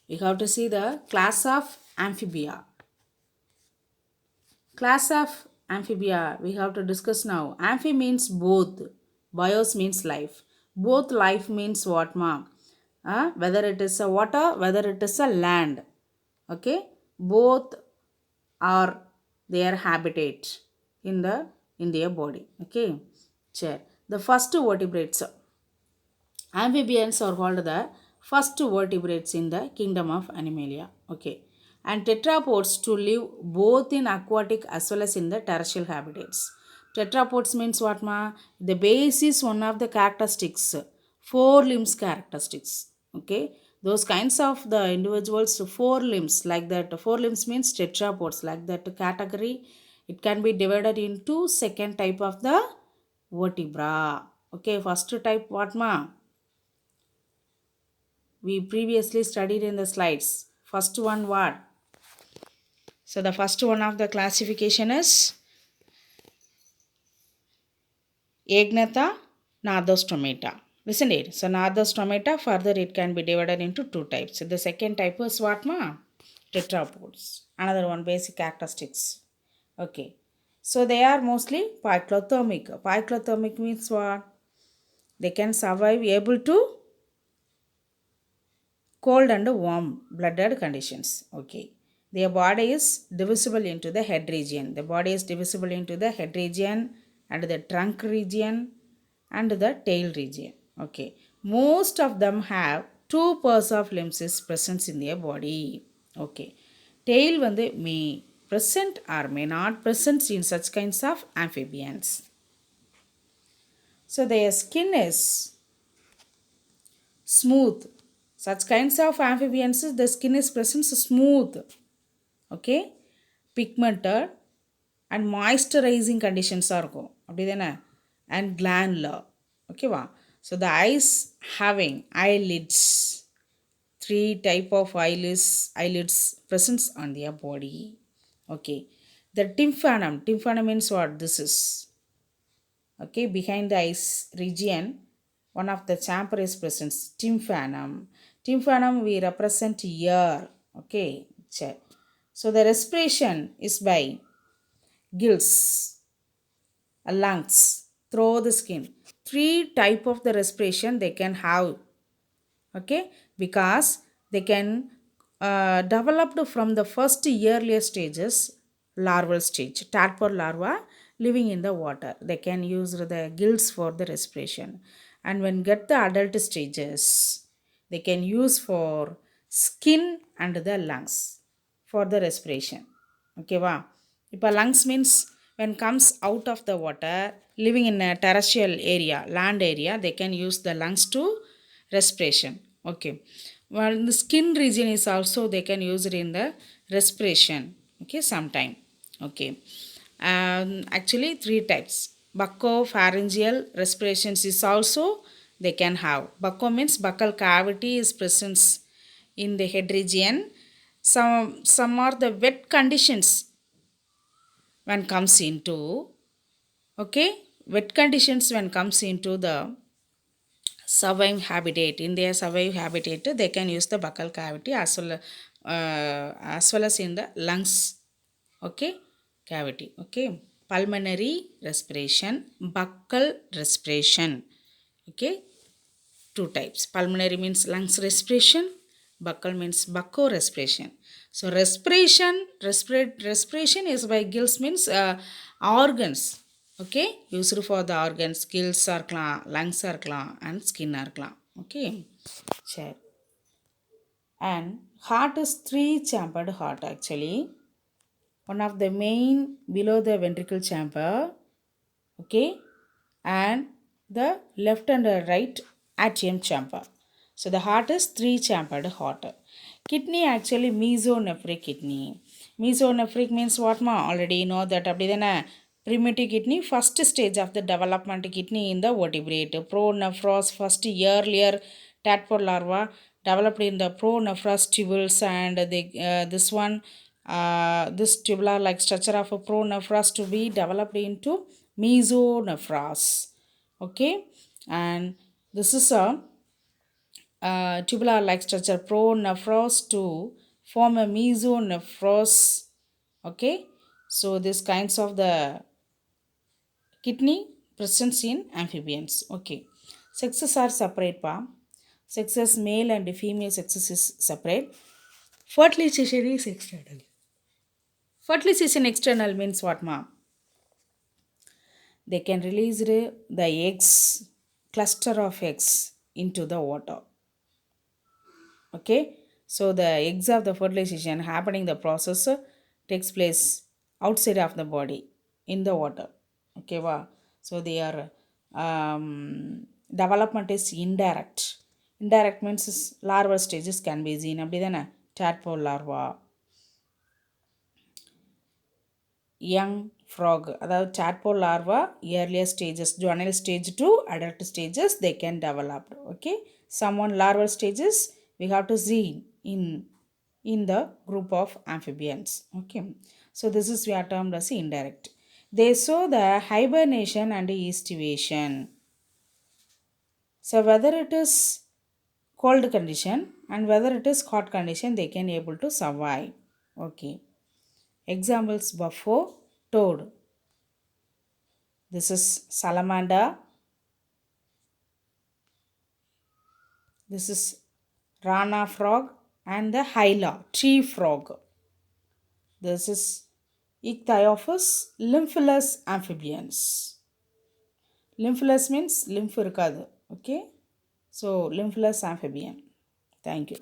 We have to see the class of amphibia. Class of amphibia we have to discuss now. Amphi means both. Bios means life. Both life means what ma? Whether it is a water, whether it is a land. Okay? Both are their habitat in their body. Okay? Sure. The first vertebrates. Amphibians are called the first vertebrates in the kingdom of Animalia. Okay. And tetrapods to live both in aquatic as well as in the terrestrial habitats. Tetrapods means what ma? The base is one of the characteristics. Four limbs characteristics. Okay. Those kinds of the individuals, four limbs like that. Four limbs means tetrapods like that category. It can be divided into second type of the vertebra. Okay. First type what ma? We previously studied in the slides. First one what? So the first one of the classification is Agnatha Nardostomata. Listen it. So Nardostomata further it can be divided into two types. So the second type is what ma? Tetrapods. Another one basic characteristics. Okay. So they are mostly poikilothermic. Poikilothermic means what? They can survive able to cold and warm blooded conditions. Okay. Their body is divisible into the head region. The body is divisible into the head region and the trunk region and the tail region. Okay. Most of them have two pairs of limbs is present in their body. Okay. Tail வந்து may present or may not present in such kinds of amphibians. So their skin is smooth. Such kinds of amphibians, the skin is present smooth, okay, pigmented and moisturizing conditions are go. And glandular. Okay, wow. So the eyes having eyelids, three type of eyelids present on their body. Okay. The tympanum means what this is. Okay, behind the eyes region, one of the chamber is present, tympanum we represent ear. Okay, check. So the respiration is by gills, lungs, through the skin. Three type of the respiration they can have. Okay, because they can developed from the first earlier stages, larval stage, tadpole larva living in the water. They can use the gills for the respiration, and when get the adult stages, they can use for skin and the lungs for the respiration. Okay va. If lungs means when comes out of the water, living in a terrestrial area, land area, they can use the lungs to respiration. Okay. Well, the skin region is also they can use it in the respiration. Okay, sometime. Okay. Actually, three types. Buccopharyngeal respirations is also they can have. Bucco means buccal cavity is present in the head region. Some are the wet conditions when comes into, okay, wet conditions when comes into the survive habitat. In their survive habitat they can use the buccal cavity as well as in the lungs. Okay, cavity. Okay, pulmonary respiration, buccal respiration. Okay, two types. Pulmonary means lungs respiration, buccal means bucco respiration. So respiration is by gills means organs. Okay, used for the organs, gills are lungs are and skin are okay, sure. And heart is three chambered heart actually. One of the main below the ventricle chamber, okay, and the left and the right atrium chamber. So the heart is three chambered heart. Kidney actually mesonephric kidney. Mesonephric means what ma? Already know that அப்படிதானே. Primitive kidney, first stage of the development kidney in the vertebrate. Pronephros, first earlier tadpole larva developed in the pronephros tubules, and this one, this tubular like structure of a pronephros to be developed into mesonephros. Okay, and this is a tubular-like structure pronephros to form a mesonephros. Okay, so these kinds of the kidney presence in amphibians. Okay, sexes are separate, pa. Sexes male and female sexes is separate. Fertilization is external. Fertilization external means what, ma? They can release the eggs, cluster of eggs into the water. Okay, so the eggs of the fertilization happening, the process takes place outside of the body in the water. Okay, wow. So they are development is indirect. Indirect means larval stages can be seen. அப்படிதானே tadpole larva, young frog, அதாவது tadpole larva earlier stages, juvenile stage to adult stages they can develop. Okay, someone larval stages we have to see in the group of amphibians. Okay, so this is we are termed as indirect. They show the hibernation and estivation. So whether it is cold condition and whether it is hot condition they can able to survive. Okay, examples: buffalo, toad. This is salamander. This is rana frog and the hyla, tree frog. This is Ichthyophis lymphilus amphibians. Lymphilus means lymph irukadu. Okay. So lymphilus amphibian. Thank you.